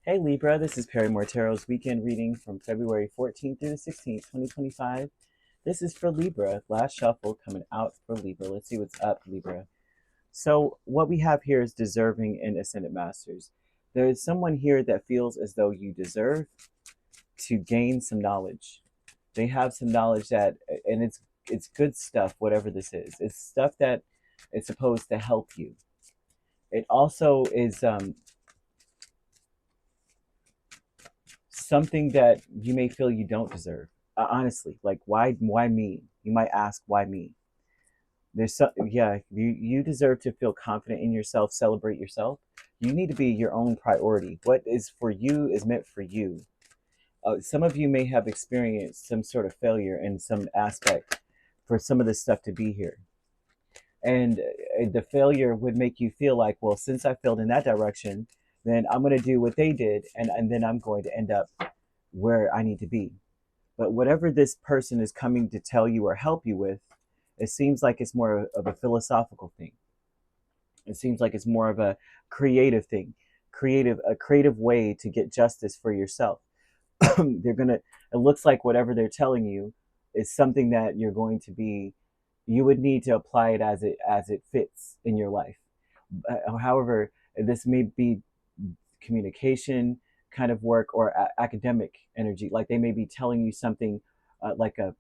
Hey Libra, this is Perrymore Tarot's weekend reading from February 14th through the 16th, 2025. This is for Libra. Last shuffle coming out for Libra. Let's see what's up, Libra. So, what we have here is deserving and ascendant masters. There is someone here that feels as though you deserve to gain some knowledge. They have some knowledge that, and it's good stuff, whatever this is. It's stuff that is supposed to help you. It also is something that you may feel you don't deserve. Honestly, like why me? You might ask, why me? There's some, yeah, you deserve to feel confident in yourself, celebrate yourself. You need to be your own priority. What is for you is meant for you. Some of you may have experienced some sort of failure in some aspect for some of this stuff to be here. And the failure would make you feel like, well, since I failed in that direction, then I'm going to do what they did, and then I'm going to end up where I need to be. But whatever this person is coming to tell you or help you with, it seems like it's more of a philosophical thing. It seems like it's more of a creative thing, a creative way to get justice for yourself. It looks like whatever they're telling you is something that you're going to be, you would need to apply it as it fits in your life. However, this may be communication kind of work or academic energy. Like they may be telling you something like a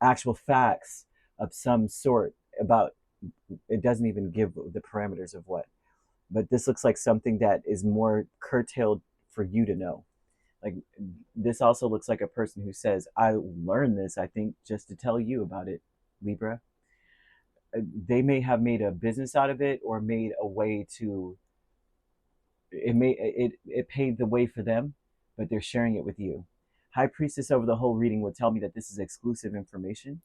actual facts of some sort about, it doesn't even give the parameters of what, but this looks like something that is more curtailed for you to know. Like this also looks like a person who says, I learned this, I think, just to tell you about it, Libra. They may have made a business out of it or made a way to, it paved the way for them, but they're sharing it with you. High Priestess over the whole reading would tell me that this is exclusive information,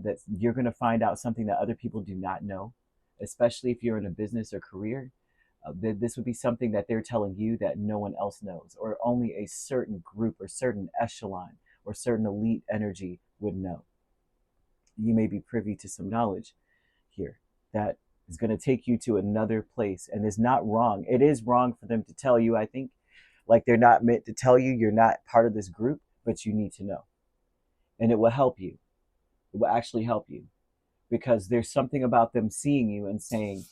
that you're going to find out something that other people do not know, especially if you're in a business or career. This would be something that they're telling you that no one else knows, or only a certain group or certain echelon or certain elite energy would know. You may be privy to some knowledge here that is going to take you to another place, and is not wrong. It is wrong for them to tell you, I think, like they're not meant to tell you you're not part of this group, but you need to know. And it will help you. It will actually help you, because there's something about them seeing you and saying,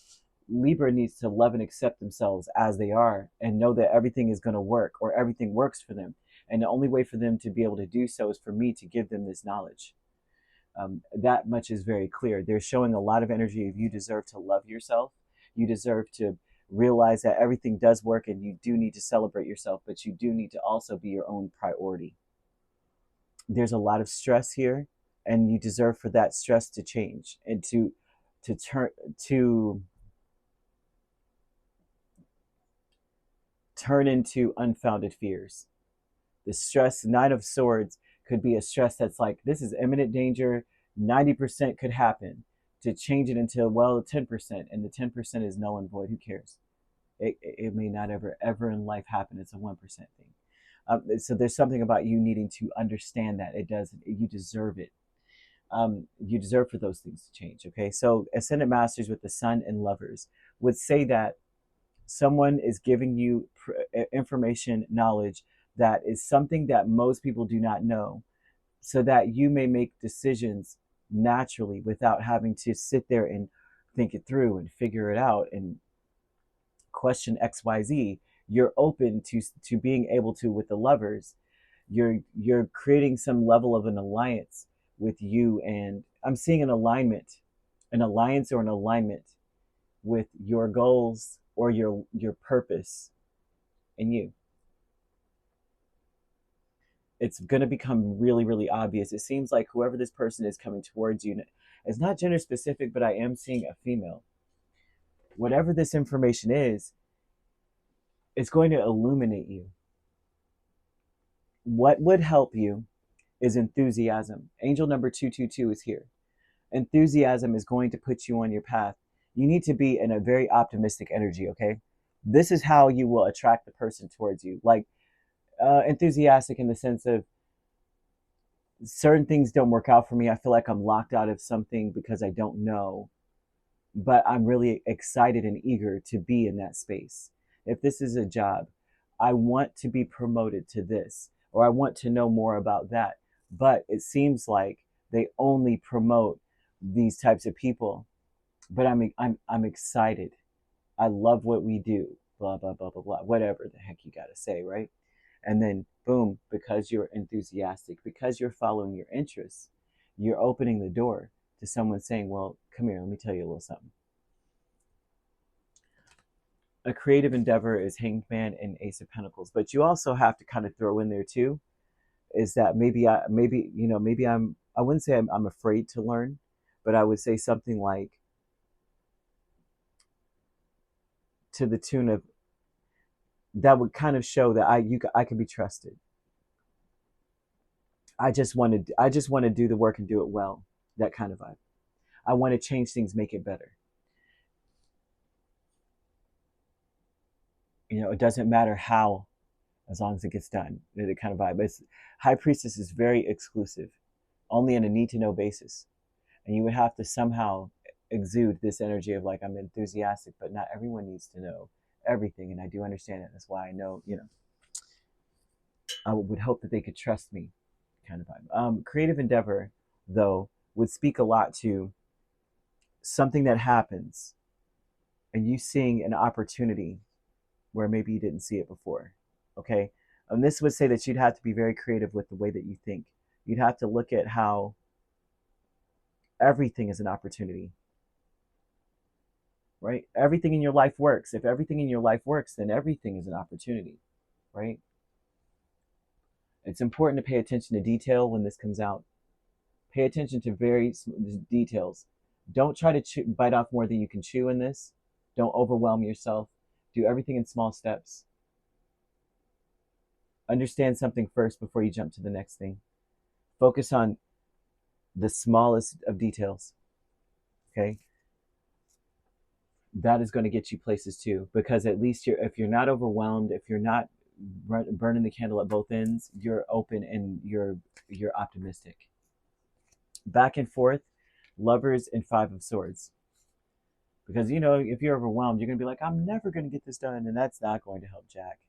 Libra needs to love and accept themselves as they are and know that everything is going to work, or everything works for them. And the only way for them to be able to do so is for me to give them this knowledge. That much is very clear. They're showing a lot of energy of you deserve to love yourself. You deserve to realize that everything does work, and you do need to celebrate yourself, but you do need to also be your own priority. There's a lot of stress here, and you deserve for that stress to change and to turn into unfounded fears. The stress, Nine of Swords, could be a stress that's like, this is imminent danger, 90% could happen, to change it into, well, 10%, and the 10% is null and void. Who cares? It may not ever in life happen. It's a 1% thing. So there's something about you needing to understand that it doesn't, you deserve it. You deserve for those things to change. Okay, so Ascendant Masters with the Sun and Lovers would say that someone is giving you information, knowledge that is something that most people do not know, so that you may make decisions naturally without having to sit there and think it through and figure it out and question XYZ. You're open to being able to, with the Lovers, you're creating some level of an alliance with you, and I'm seeing an alliance or an alignment with your goals or your purpose and you. It's going to become really, really obvious. It seems like whoever this person is coming towards you, it's not gender specific, but I am seeing a female. Whatever this information is, it's going to illuminate you. What would help you is enthusiasm. Angel number 222 is here. Enthusiasm is going to put you on your path. You need to be in a very optimistic energy, okay? This is how you will attract the person towards you. Like, enthusiastic in the sense of, certain things don't work out for me. I feel like I'm locked out of something because I don't know, but I'm really excited and eager to be in that space. If this is a job, I want to be promoted to this, or I want to know more about that. But it seems like they only promote these types of people. But I'm excited. I love what we do. Blah blah blah blah blah. Whatever the heck you gotta say, right? And then boom, because you're enthusiastic, because you're following your interests, you're opening the door to someone saying, "Well, come here. Let me tell you a little something." A creative endeavor is Hanged Man and Ace of Pentacles, but you also have to kind of throw in there too is that I wouldn't say I'm afraid to learn, but I would say something like to the tune of that would kind of show that I can be trusted. I just want to do the work and do it well. That kind of vibe. I want to change things, make it better. It doesn't matter how, as long as it gets done. The kind of vibe. High Priestess is very exclusive, only on a need to know basis, and you would have to somehow exude this energy of like, I'm enthusiastic, but not everyone needs to know everything, and I do understand it. That's why I know. I would hope that they could trust me, kind of vibe. Creative endeavor, though, would speak a lot to something that happens and you seeing an opportunity where maybe you didn't see it before. Okay. And this would say that you'd have to be very creative with the way that you think. You'd have to look at how everything is an opportunity, right? Everything in your life works. If everything in your life works, then everything is an opportunity, right? It's important to pay attention to detail when this comes out. Pay attention to very details. Don't try to bite off more than you can chew in this. Don't overwhelm yourself. Do everything in small steps. Understand something first before you jump to the next thing. Focus on the smallest of details. Okay? That is going to get you places too, because at least if you're not overwhelmed, if you're not burning the candle at both ends, you're open and you're optimistic. Back and forth, Lovers and Five of Swords. Because if you're overwhelmed, you're going to be like, I'm never going to get this done, and that's not going to help Jack.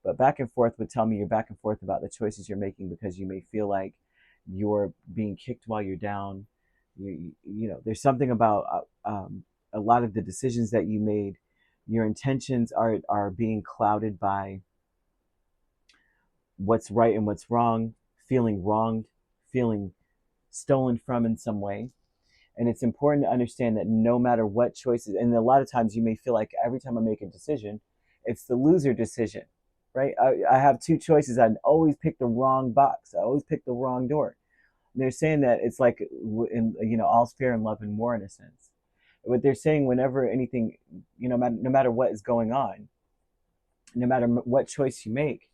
But back and forth would tell me you're back and forth about the choices you're making, because you may feel like you're being kicked while you're down. There's something about a lot of the decisions that you made. Your intentions are being clouded by what's right and what's wrong, feeling wronged, feeling stolen from in some way. And it's important to understand that no matter what choices, and a lot of times you may feel like every time I make a decision, it's the loser decision, right? I have two choices. I always pick the wrong box. I always pick the wrong door. And they're saying that it's like, all's fair in love and war, in a sense. What they're saying, whenever anything, no matter what is going on, no matter what choice you make,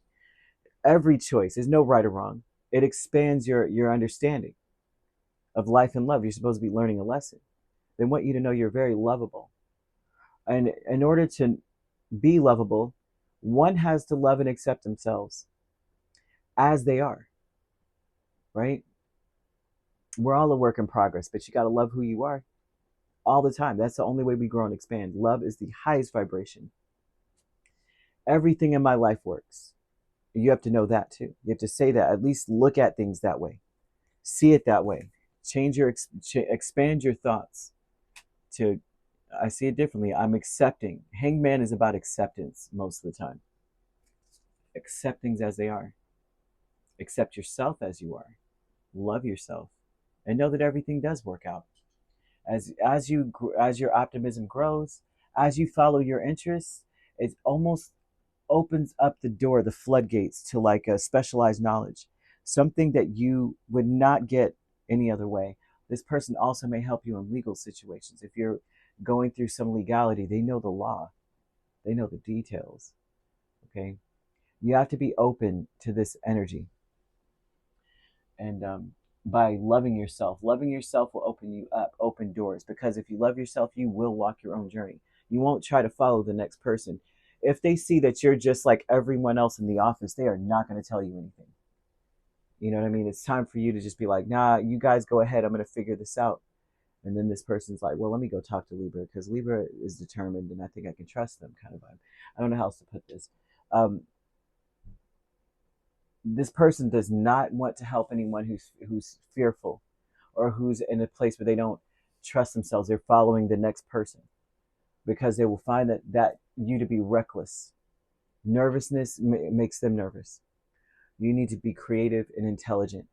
every choice, there's no right or wrong. It expands your understanding of life and love. You're supposed to be learning a lesson. They want you to know you're very lovable. And in order to be lovable, one has to love and accept themselves as they are, right? We're all a work in progress, but you got to love who you are all the time. That's the only way we grow and expand. Love is the highest vibration. Everything in my life works. You have to know that too. You have to say that. At least look at things that way. See it that way. Expand your thoughts to, I see it differently. I'm accepting. Hangman is about acceptance most of the time. Accept things as they are. Accept yourself as you are. Love yourself, and know that everything does work out. As your optimism grows, as you follow your interests, it almost opens up the door, the floodgates to like a specialized knowledge, something that you would not get any other way. This person also may help you in legal situations. If you're going through some legality, they know the law, they know the details. Okay, you have to be open to this energy, and by loving yourself will open doors, because if you love yourself, you will walk your own journey. You won't try to follow the next person. If they see that you're just like everyone else in the office, they are not going to tell you anything. You know what I mean? It's time for you to just be like, nah, you guys go ahead. I'm going to figure this out. And then this person's like, well, let me go talk to Libra, because Libra is determined and I think I can trust them, kind of vibe. I don't know how else to put this. This person does not want to help anyone who's fearful, or who's in a place where they don't trust themselves. They're following the next person because they will find that you to be reckless. Nervousness makes them nervous. You need to be creative and intelligent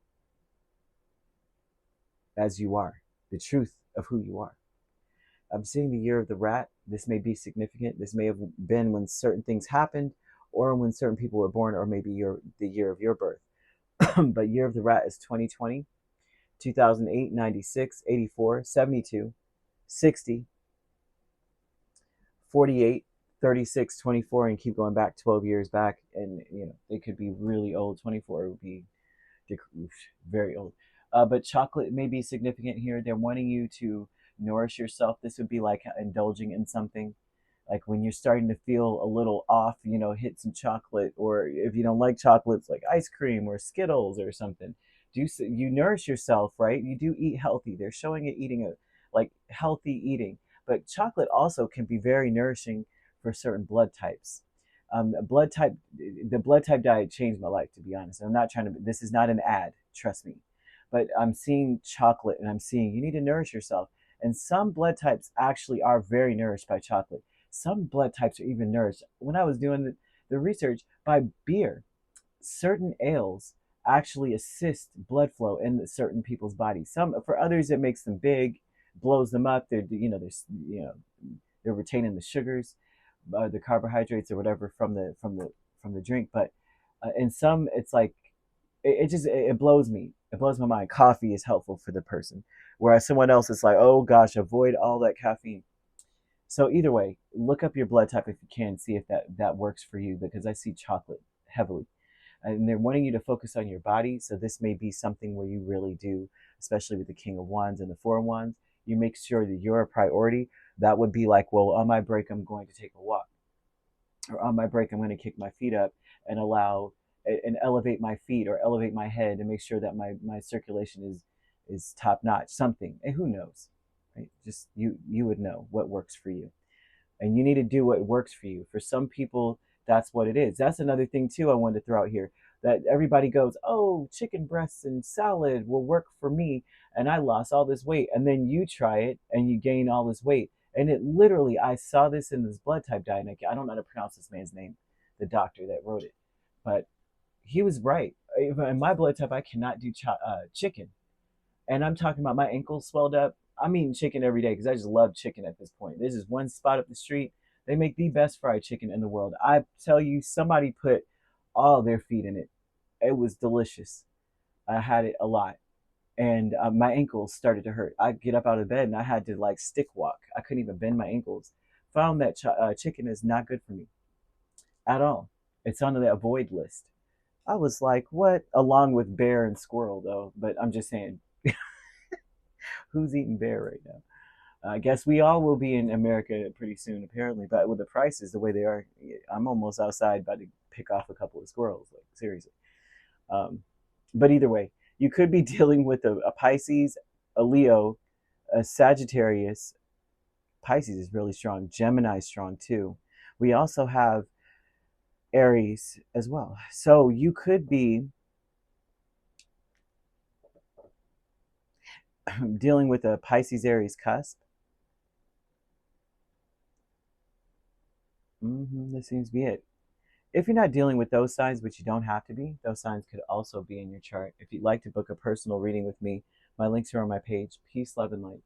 as you are, the truth of who you are. I'm seeing the year of the rat. This may be significant. This may have been when certain things happened, or when certain people were born, or maybe the year of your birth. But year of the rat is 2020, 2008, 96, 84, 72, 60, 48, 36, 24, and keep going back 12 years back. And, they could be really old. 24 would be very old. But chocolate may be significant here. They're wanting you to nourish yourself. This would be like indulging in something. Like when you're starting to feel a little off, hit some chocolate. Or if you don't like chocolates, like ice cream or Skittles or something. You nourish yourself, right? You do eat healthy. They're showing it eating like healthy eating. But chocolate also can be very nourishing for certain blood types. The blood type diet changed my life, to be honest. I'm not trying to. This is not an ad, trust me. But I'm seeing chocolate, and I'm seeing you need to nourish yourself. And some blood types actually are very nourished by chocolate. Some blood types are even nourished. When I was doing the research, by beer, certain ales actually assist blood flow in certain people's bodies. Some, for others, it makes them big, blows them up. They're retaining the sugars, the carbohydrates or whatever from the drink. But in some, it's like it blows me. It blows my mind. Coffee is helpful for the person, whereas someone else is like, oh gosh, avoid all that caffeine. So either way, look up your blood type if you can, see if that works for you, because I see chocolate heavily. And they're wanting you to focus on your body. So this may be something where you really do, especially with the King of Wands and the Four of Wands, you make sure that you're a priority. That would be like, well, on my break, I'm going to take a walk. Or on my break, I'm going to kick my feet up and elevate my feet or elevate my head and make sure that my circulation is top notch. Something. And who knows? Right? Just you would know what works for you. And you need to do what works for you. For some people, that's what it is. That's another thing too I wanted to throw out here, that everybody goes, oh, chicken breasts and salad will work for me, and I lost all this weight. And then you try it and you gain all this weight. And it literally, I saw this in this blood type diet. I don't know how to pronounce this man's name, the doctor that wrote it, but he was right. In my blood type, I cannot do chicken. And I'm talking about my ankles swelled up. I'm eating chicken every day because I just love chicken at this point. This is one spot up the street. They make the best fried chicken in the world. I tell you, somebody put all their feet in it. It was delicious. I had it a lot. And my ankles started to hurt. I'd get up out of bed and I had to like stick walk. I couldn't even bend my ankles. Found that chicken is not good for me at all. It's on the avoid list. I was like, what? Along with bear and squirrel, though. But I'm just saying, who's eating bear right now? I guess we all will be in America pretty soon, apparently. But with the prices the way they are, I'm almost outside about to pick off a couple of squirrels. Like, seriously. But either way, you could be dealing with a Pisces, a Leo, a Sagittarius. Pisces is really strong. Gemini is strong too. We also have Aries as well. So you could be dealing with a Pisces Aries cusp. This seems to be it. If you're not dealing with those signs, which you don't have to be, those signs could also be in your chart. If you'd like to book a personal reading with me, my links are on my page. Peace, love, and light.